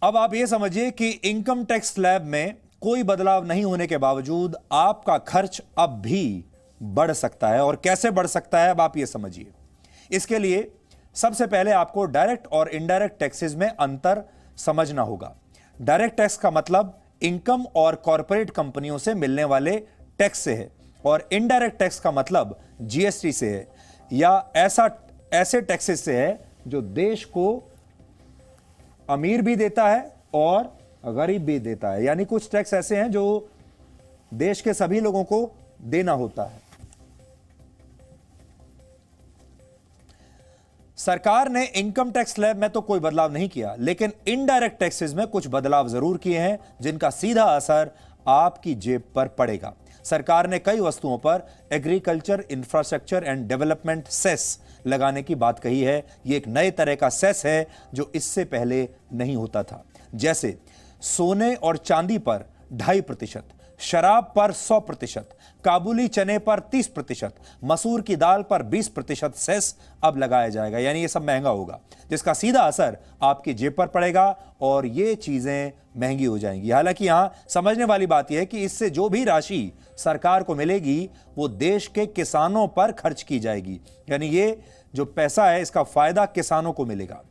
अब आप ये समझिए कि इनकम टैक्स स्लैब में कोई बदलाव नहीं होने के बावजूद आपका खर्च अब भी बढ़ सकता है। और कैसे बढ़ सकता है, अब आप ये समझिए। इसके लिए सबसे पहले आपको डायरेक्ट और इनडायरेक्ट टैक्सेस में अंतर समझना होगा। डायरेक्ट टैक्स का मतलब इनकम और कॉरपोरेट कंपनियों से मिलने वाले टैक्स से है, और इनडायरेक्ट टैक्स का मतलब जीएसटी से है, या ऐसे टैक्सेस से है जो देश को अमीर भी देता है और गरीब भी देता है। यानी कुछ टैक्स ऐसे हैं जो देश के सभी लोगों को देना होता है। सरकार ने इनकम टैक्स स्लैब में तो कोई बदलाव नहीं किया, लेकिन इनडायरेक्ट टैक्सेस में कुछ बदलाव जरूर किए हैं जिनका सीधा असर आपकी जेब पर पड़ेगा। सरकार ने कई वस्तुओं पर agriculture infrastructure and development cess लगाने की बात कही है। यह एक नए तरह का सेस है जो इससे पहले नहीं होता था। जैसे सोने और चांदी पर 2.5%, शराब पर 100%, काबुली चने पर 30%, मसूर की दाल पर 20% सेस अब लगाया जाएगा। यानी ये सब महंगा होगा, जिसका सीधा असर आपकी जेब पर पड़ेगा और ये चीजें महंगी हो जाएंगी। हालांकि यहां समझने वाली बात यह है कि इससे जो भी राशि सरकार को मिलेगी वो देश के किसानों पर खर्च की जाएगी। यानी ये जो पैसा है इसका फायदा किसानों को मिलेगा।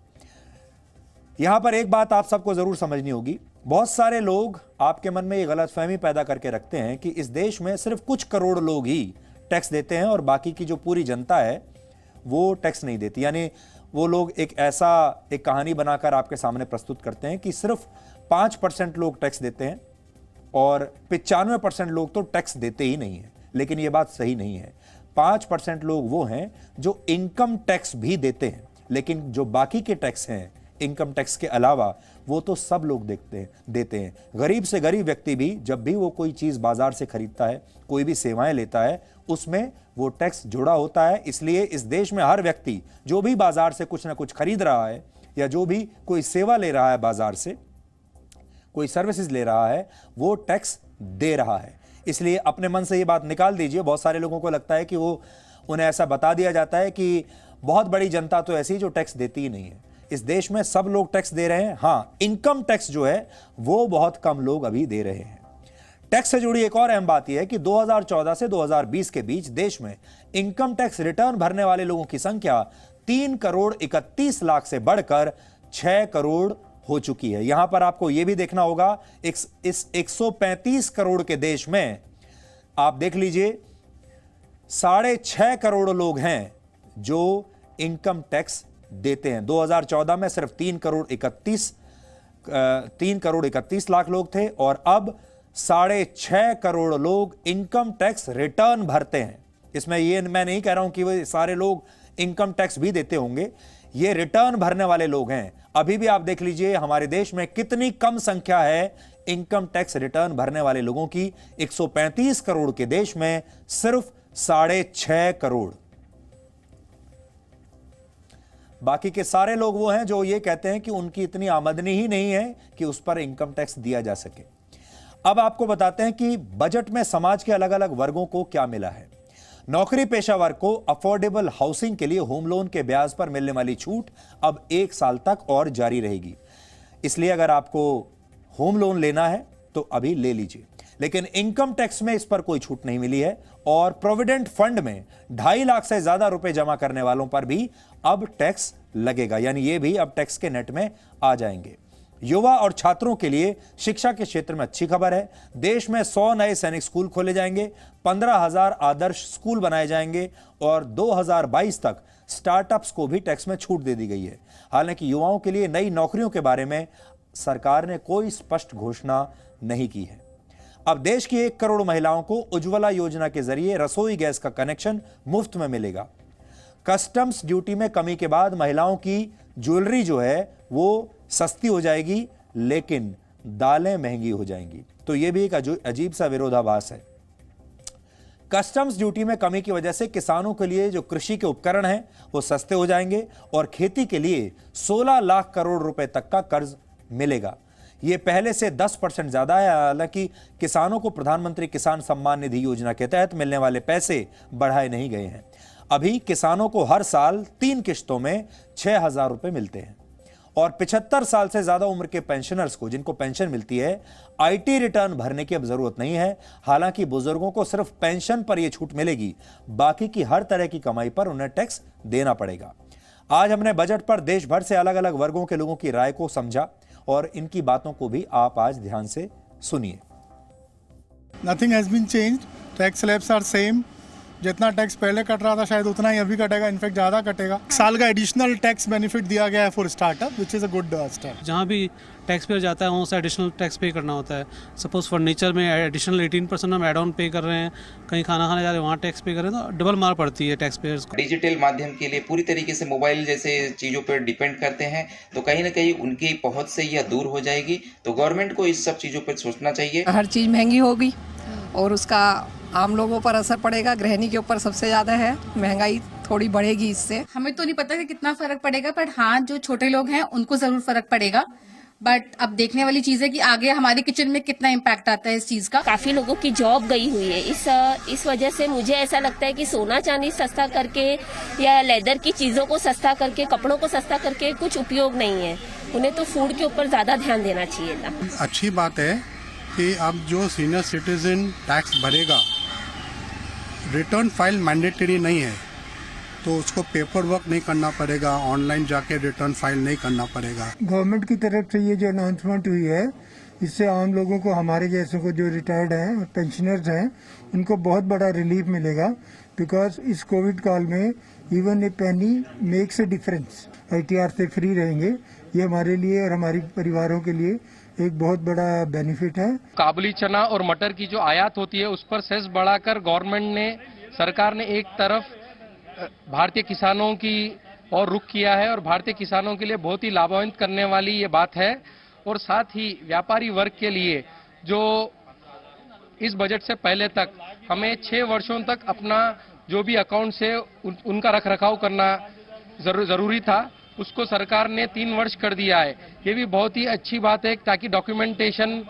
यहां पर एक बात आप सबको जरूर समझनी होगी। बहुत सारे लोग आपके मन में ये गलतफहमी पैदा करके रखते हैं कि इस देश में सिर्फ कुछ करोड़ लोग ही टैक्स देते हैं और बाकी की जो पूरी जनता है वो टैक्स नहीं देती। यानी वो लोग एक कहानी बनाकर आपके सामने प्रस्तुत करते हैं कि सिर्फ 5% लोग टैक्स देते हैं और 95% लोग तो टैक्स देते ही नहीं है। लेकिन यह बात सही नहीं है। 5% लोग वो हैं जो इनकम टैक्स भी देते हैं, लेकिन जो बाकी के टैक्स हैं इनकम टैक्स के अलावा वो तो सब लोग देते हैं। गरीब से गरीब व्यक्ति भी जब भी वो कोई चीज बाजार से खरीदता है, कोई भी सेवाएं लेता है, उसमें वो टैक्स जुड़ा होता है। इसलिए इस देश में हर व्यक्ति जो भी बाजार से कुछ ना कुछ खरीद रहा है या जो भी कोई सेवा ले रहा है, बाजार से कोई सर्विसेज ले रहा है, वो टैक्स दे रहा है। इसलिए अपने मन से ये बात निकाल दीजिए। बहुत सारे लोगों को लगता है कि वो उन्हें ऐसा बता दिया जाता है कि बहुत बड़ी जनता तो ऐसी जो टैक्स देती ही नहीं है। इस देश में सब लोग टैक्स दे रहे हैं। हां, इनकम टैक्स जो है वो बहुत कम लोग अभी दे रहे हैं। टैक्स से जुड़ी एक और अहम बात यह है कि 2014 से 2020 के बीच देश में इनकम टैक्स रिटर्न भरने वाले लोगों की संख्या 3 करोड़ 31 लाख से बढ़कर 6 करोड़ हो चुकी है। यहां पर आपको यह भी देखना होगा, इस 135 करोड़ के देश में आप देख लीजिए 6.5 करोड़ लोग हैं जो इनकम टैक्स देते हैं। 2014 में सिर्फ 3 करोड़ 31 लाख लोग थे और अब 6.5 करोड़ लोग इनकम टैक्स रिटर्न भरते हैं। इसमें ये मैं नहीं कह रहा हूं कि वो सारे लोग इनकम टैक्स भी देते होंगे, ये रिटर्न भरने वाले लोग हैं। अभी भी आप देख लीजिए हमारे देश में कितनी कम संख्या है इनकम टैक्स रिटर्न भरने वाले लोगों की। 135 करोड़ के देश में सिर्फ 6.5 करोड़। बाकी के सारे लोग वो हैं जो ये कहते हैं कि उनकी इतनी आमदनी ही नहीं है कि उस पर इनकम टैक्स दिया जा सके। अब आपको बताते हैं कि बजट में समाज के अलग अलग वर्गों को क्या मिला है। नौकरी पेशा वर्ग को अफोर्डेबल हाउसिंग के लिए होम लोन के ब्याज पर मिलने वाली छूट अब 1 साल तक और जारी रहेगी। इसलिए अगर आपको होम लोन लेना है तो अभी ले लीजिए, लेकिन इनकम टैक्स में इस पर कोई छूट नहीं मिली है। और प्रोविडेंट फंड में 2.5 लाख से ज्यादा रुपए जमा करने वालों पर भी अब टैक्स लगेगा, यानी ये भी अब टैक्स के नेट में आ जाएंगे। युवा और छात्रों के लिए शिक्षा के क्षेत्र में अच्छी खबर है। देश में 100 नए सैनिक स्कूल खोले जाएंगे, 15,000 आदर्श स्कूल बनाए जाएंगे और 2022 तक स्टार्टअप्स को भी टैक्स में छूट दे दी गई है। हालांकि युवाओं के लिए नई नौकरियों के बारे में सरकार ने कोई स्पष्ट घोषणा नहीं की है। अब देश की 1 करोड़ महिलाओं को उज्ज्वला योजना के जरिए रसोई गैस का कनेक्शन मुफ्त में मिलेगा। कस्टम्स ड्यूटी में कमी के बाद महिलाओं की ज्वेलरी जो है वो सस्ती हो जाएगी, लेकिन दालें महंगी हो जाएंगी। तो यह भी एक अजीब सा विरोधाभास है। कस्टम्स ड्यूटी में कमी की वजह से किसानों के लिए जो कृषि के उपकरण हैं वो सस्ते हो जाएंगे और खेती के लिए 16 लाख करोड़ रुपए तक का कर्ज मिलेगा। यह पहले से 10% ज्यादा है। हालांकि किसानों को प्रधानमंत्री किसान सम्मान निधि योजना के तहत मिलने वाले पैसे बढ़ाए नहीं गए हैं। अभी किसानों को हर साल 3 किश्तों में 6,000 रुपए मिलते हैं और 75 साल से ज्यादा उम्र के पेंशनर्स को, जिनको पेंशन मिलती है, आईटी रिटर्न भरने की अब जरूरत नहीं है। हालांकि बुजुर्गों को सिर्फ पेंशन पर यह छूट मिलेगी, बाकी की हर तरह की कमाई पर उन्हें टैक्स देना पड़ेगा। आज हमने बजट पर देश भर से अलग अलग वर्गों के लोगों की राय को समझा और इनकी बातों को भी आप आज ध्यान से सुनिए। Nothing has been changed. Tax slabs are same. जितना टैक्स पहले कट रहा था शायद उतना ही अभी कटेगा, इनफैक्ट ज़्यादा कटेगा। साल का एडिशनल टैक्स बेनिफिट दिया गया है for startup, which is a good step. जहाँ भी टैक्स पेयर जाता है वहाँ से एडिशनल टैक्स पे करना होता है। सपोज फर्नीचर में एडिशनल 18% हम एड ऑन पे कर रहे हैं, कहीं खाना खाने जा रहे हैं वहाँ टैक्स पे कर रहे हैं, तो डबल मार पड़ती है टैक्स पेयर्स को। डिजिटल माध्यम के लिए पूरी तरीके से मोबाइल जैसे चीज़ों पर डिपेंड करते हैं, तो कहीं ना कहीं उनकी पहुंच से यह दूर हो जाएगी। तो गवर्नमेंट को इस सब चीज़ों पर सोचना चाहिए। हर चीज़ महंगी होगी और उसका आम लोगों पर असर पड़ेगा। गृहिणी के ऊपर सबसे ज़्यादा है, महंगाई थोड़ी बढ़ेगी इससे। हमें तो नहीं पता कि कितना फर्क पड़ेगा, बट हाँ जो छोटे लोग हैं उनको जरूर फर्क पड़ेगा। बट अब देखने वाली चीज है कि आगे हमारे किचन में कितना इम्पैक्ट आता है इस चीज का। काफी लोगों की जॉब गई हुई है इस वजह से मुझे ऐसा लगता है कि सोना चांदी सस्ता करके या लेदर की चीजों को सस्ता करके, कपड़ों को सस्ता करके कुछ उपयोग नहीं है। उन्हें तो फूड के ऊपर ज्यादा ध्यान देना चाहिए था। अच्छी बात है कि अब जो सीनियर सिटीजन टैक्स भरेगा, रिटर्न फाइल मैंडेटरी नहीं है, तो उसको पेपर वर्क नहीं करना पड़ेगा, ऑनलाइन जाके रिटर्न फाइल नहीं करना पड़ेगा। गवर्नमेंट की तरफ से ये जो अनाउंसमेंट हुई है, इससे आम लोगों को, हमारे जैसे को जो रिटायर्ड हैं और पेंशनर्स हैं, उनको बहुत बड़ा रिलीफ मिलेगा। बिकॉज इस कोविड काल में even a Penney makes a difference. ITR से फ्री रहेंगे, ये हमारे लिए और हमारे परिवारों के लिए एक बहुत बड़ा बेनिफिट है। काबुली चना और मटर की जो आयात होती है उस पर सेस बढ़ाकर गवर्नमेंट ने, सरकार ने एक तरफ भारतीय किसानों की और रुख किया है और भारतीय किसानों के लिए बहुत ही लाभान्वित करने वाली ये बात है। और साथ ही व्यापारी वर्ग के लिए जो इस बजट से पहले तक हमें 6 वर्षों तक अपना जो भी अकाउंट से उनका रखरखाव करना जरूरी था, उसको सरकार ने 3 वर्ष कर दिया है। ये भी बहुत ही अच्छी बात है, ताकि डॉक्यूमेंटेशन